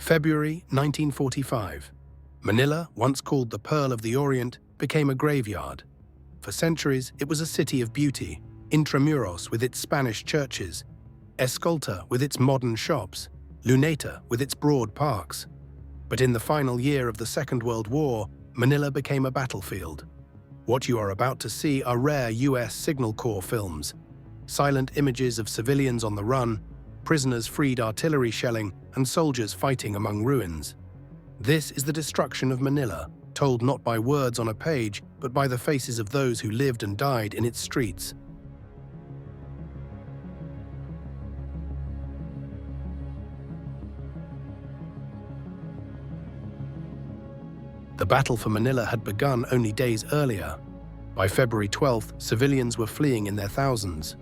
February 1945. Manila, once called the Pearl of the Orient, became a graveyard. For centuries, it was a city of beauty, Intramuros with its Spanish churches, Escolta with its modern shops, Luneta with its broad parks. But in the final year of the Second World War, Manila became a battlefield. What you are about to see are rare US Signal Corps films, silent images of civilians on the run, prisoners freed artillery shelling, and soldiers fighting among ruins. This is the destruction of Manila, told not by words on a page, but by the faces of those who lived and died in its streets. The battle for Manila had begun only days earlier. By February 12th, civilians were fleeing in their thousands.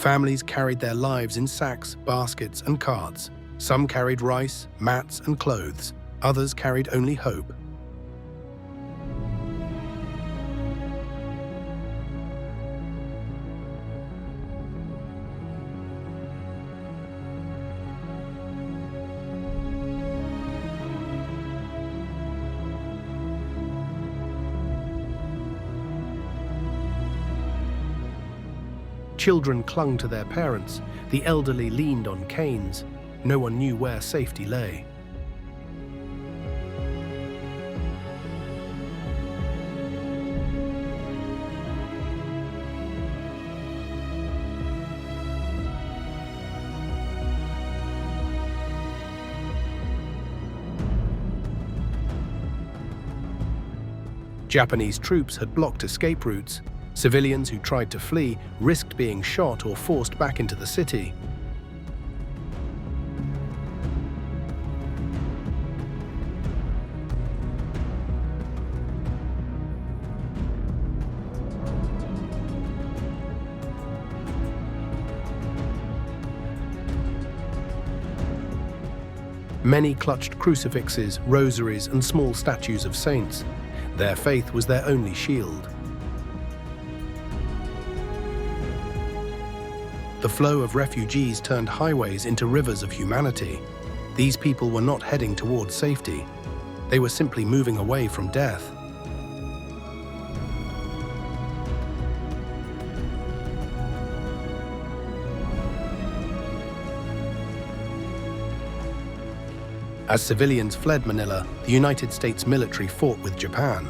Families carried their lives in sacks, baskets, and carts. Some carried rice, mats, and clothes. Others carried only hope. Children clung to their parents, the elderly leaned on canes. No one knew where safety lay. Japanese troops had blocked escape routes. Civilians who tried to flee risked being shot or forced back into the city. Many clutched crucifixes, rosaries, and small statues of saints. Their faith was their only shield. The flow of refugees turned highways into rivers of humanity. These people were not heading towards safety. They were simply moving away from death. As civilians fled Manila, the United States military fought with Japan.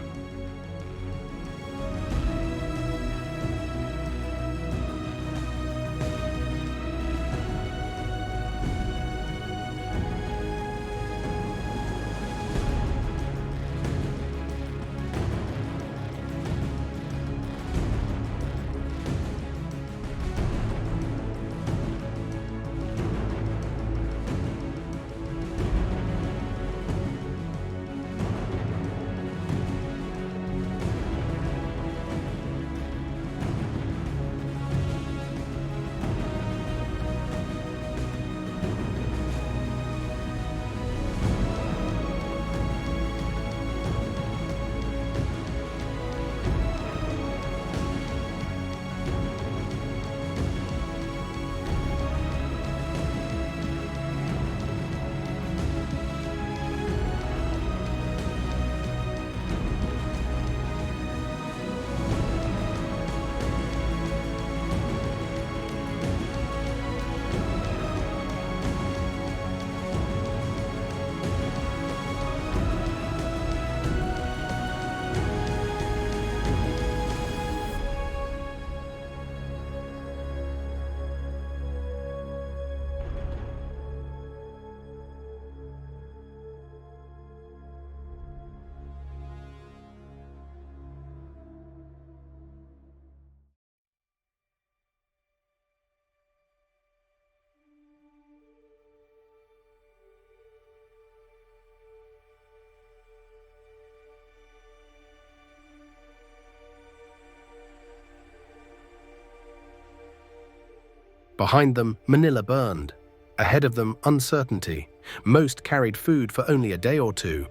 Behind them, Manila burned. Ahead of them, uncertainty. Most carried food for only a day or two.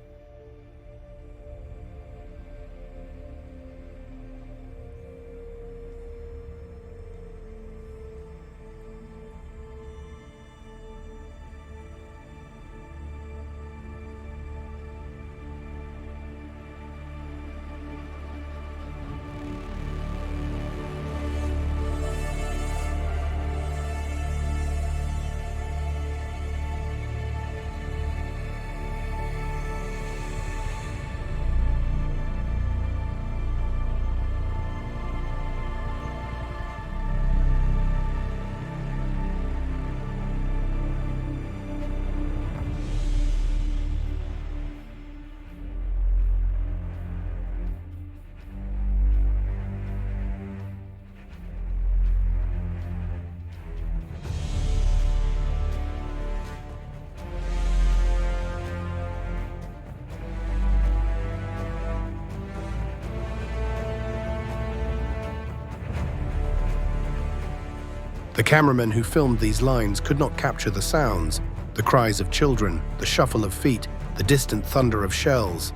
The cameramen who filmed these lines could not capture the sounds, the cries of children, the shuffle of feet, the distant thunder of shells.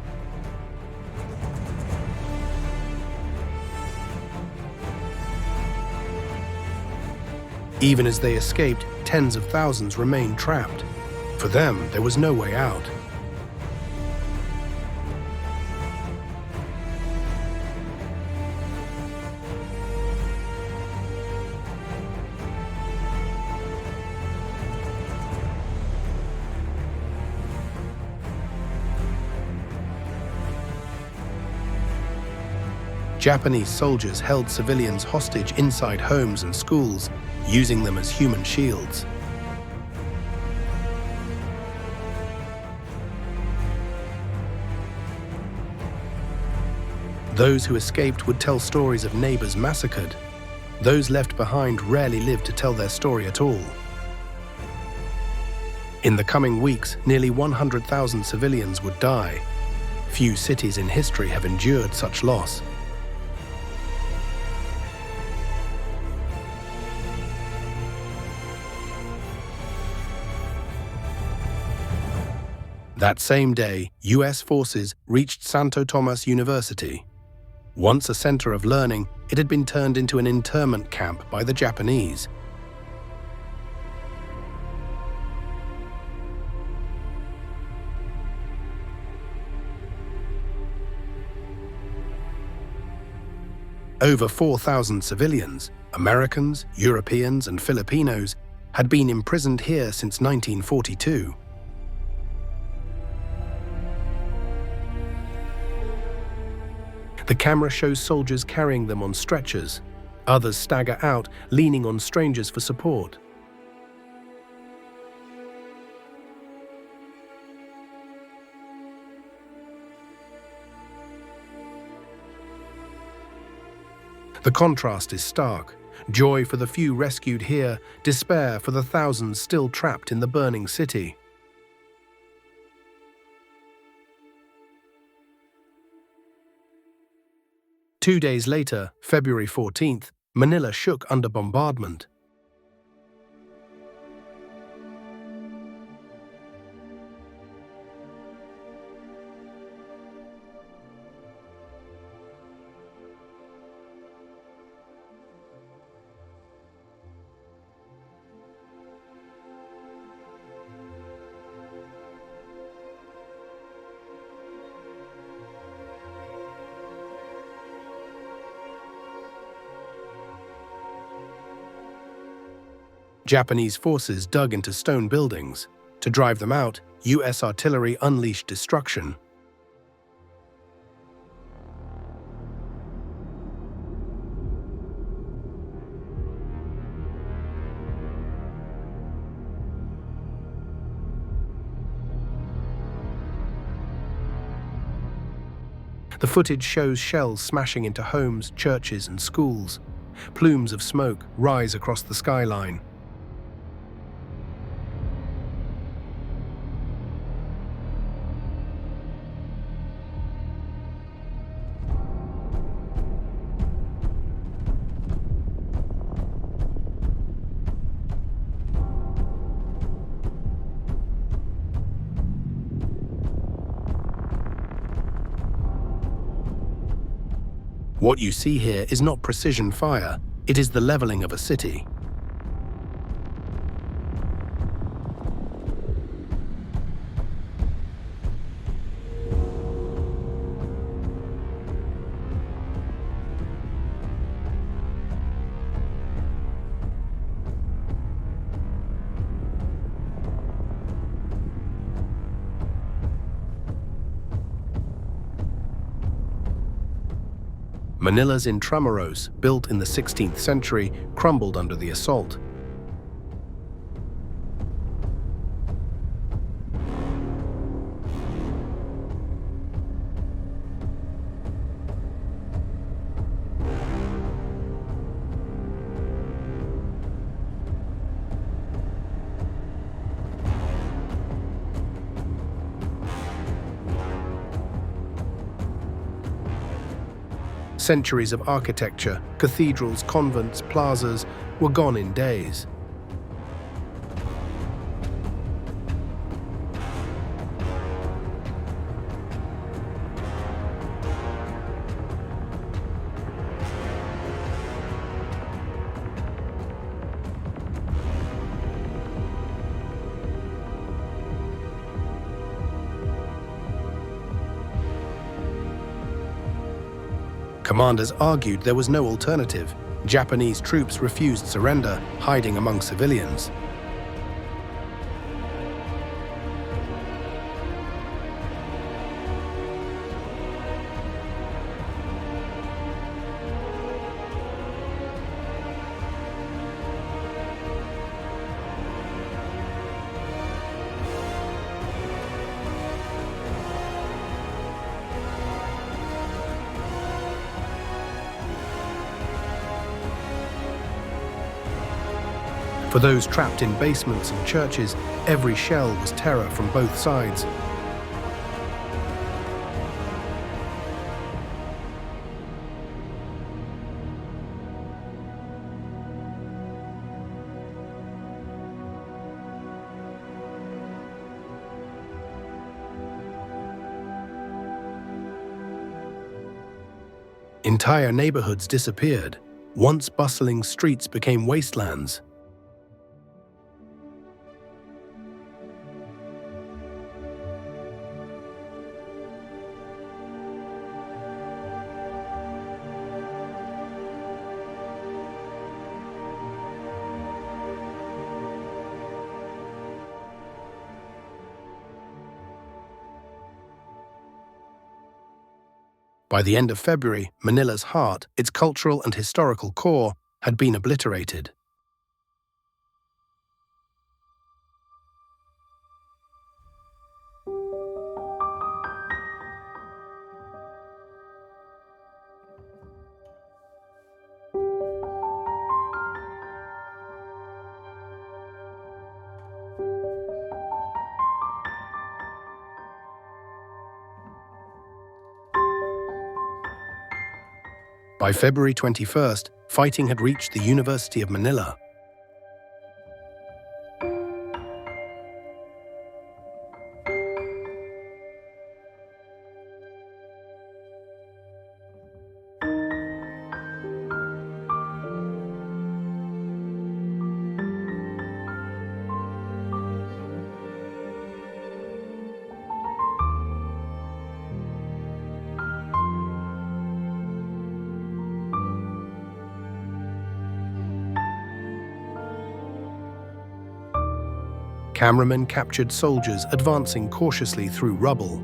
Even as they escaped, tens of thousands remained trapped. For them, there was no way out. Japanese soldiers held civilians hostage inside homes and schools, using them as human shields. Those who escaped would tell stories of neighbors massacred. Those left behind rarely lived to tell their story at all. In the coming weeks, nearly 100,000 civilians would die. Few cities in history have endured such loss. That same day, US forces reached Santo Tomas University. Once a center of learning, it had been turned into an internment camp by the Japanese. Over 4,000 civilians, Americans, Europeans, and Filipinos, had been imprisoned here since 1942. The camera shows soldiers carrying them on stretchers. Others stagger out, leaning on strangers for support. The contrast is stark. Joy for the few rescued here, despair for the thousands still trapped in the burning city. Two days later, February 14th, Manila shook under bombardment. Japanese forces dug into stone buildings. To drive them out, US artillery unleashed destruction. The footage shows shells smashing into homes, churches, and schools. Plumes of smoke rise across the skyline. What you see here is not precision fire, it is the leveling of a city. Manila's Intramuros, built in the 16th century, crumbled under the assault. Centuries of architecture, cathedrals, convents, plazas, were gone in days. Commanders argued there was no alternative. Japanese troops refused surrender, hiding among civilians. For those trapped in basements and churches, every shell was terror from both sides. Entire neighborhoods disappeared. Once bustling streets became wastelands. By the end of February, Manila's heart, its cultural and historical core, had been obliterated. By February 21st, fighting had reached the University of Manila. Cameramen captured soldiers advancing cautiously through rubble.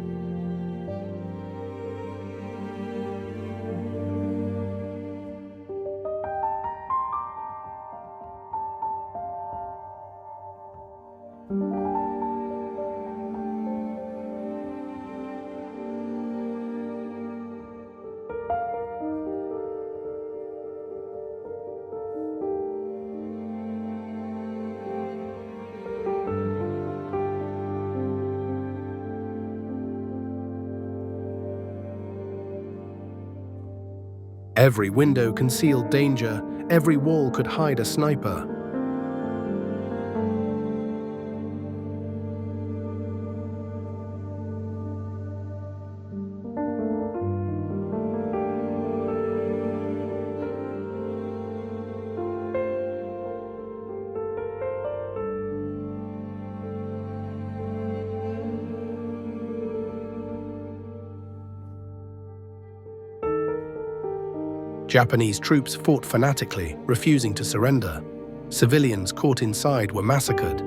Every window concealed danger, every wall could hide a sniper. Japanese troops fought fanatically, refusing to surrender. Civilians caught inside were massacred.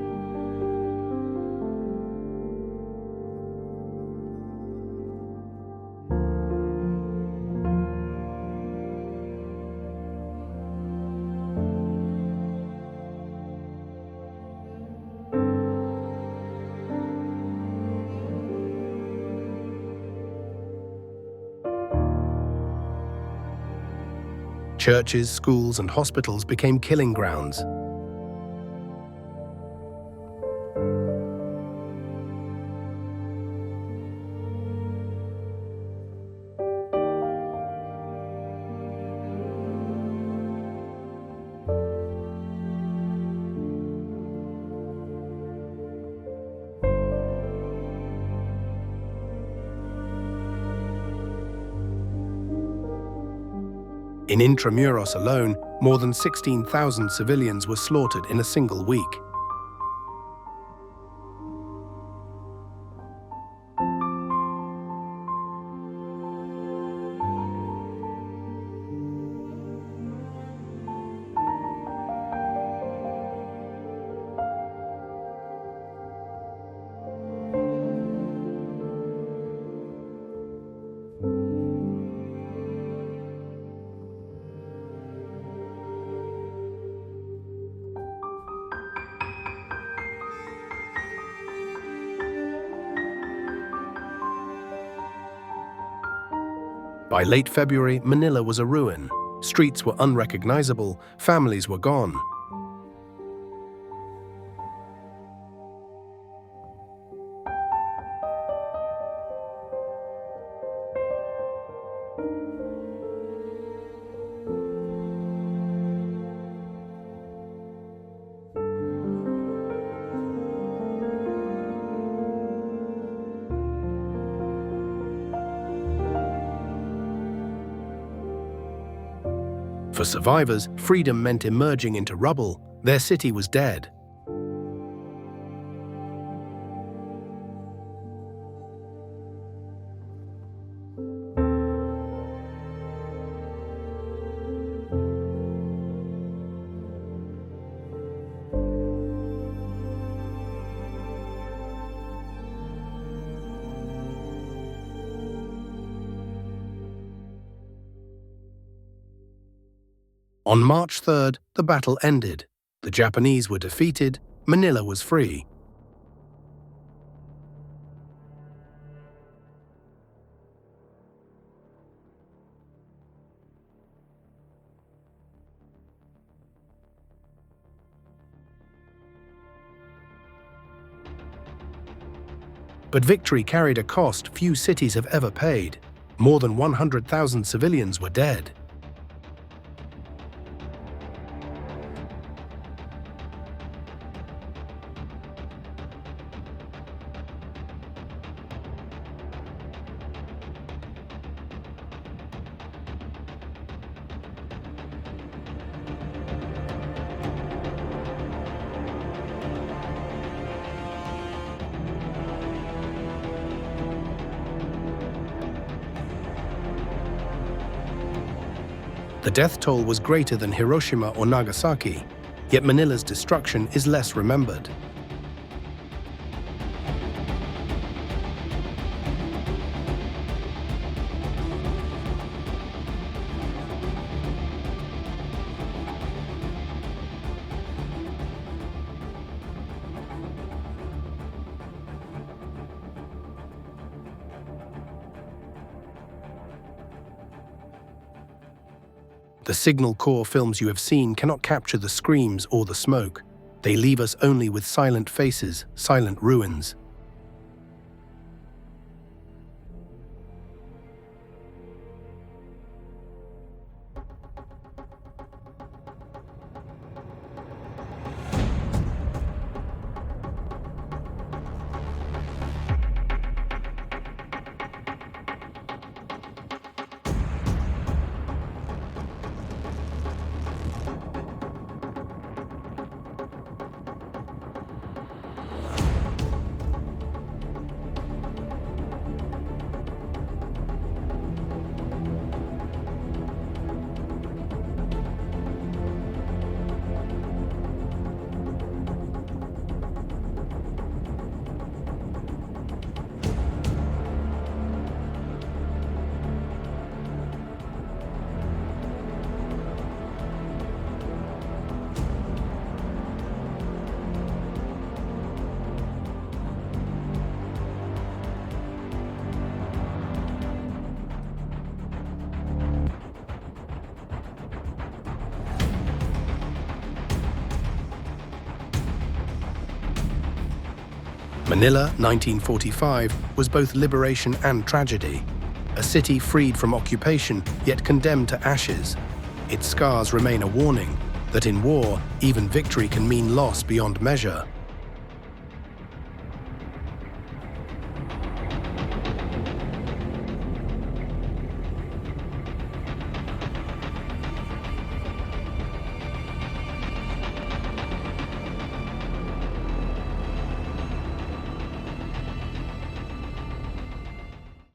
Churches, schools, and hospitals became killing grounds. In Intramuros alone, more than 16,000 civilians were slaughtered in a single week. By late February, Manila was a ruin. Streets were unrecognizable, families were gone. For survivors, freedom meant emerging into rubble. Their city was dead. On March 3rd, the battle ended. The Japanese were defeated. Manila was free. But victory carried a cost few cities have ever paid. More than 100,000 civilians were dead. The death toll was greater than Hiroshima or Nagasaki, yet Manila's destruction is less remembered. The Signal Corps films you have seen cannot capture the screams or the smoke. They leave us only with silent faces, silent ruins. Manila, 1945, was both liberation and tragedy. A city freed from occupation, yet condemned to ashes. Its scars remain a warning that in war, even victory can mean loss beyond measure.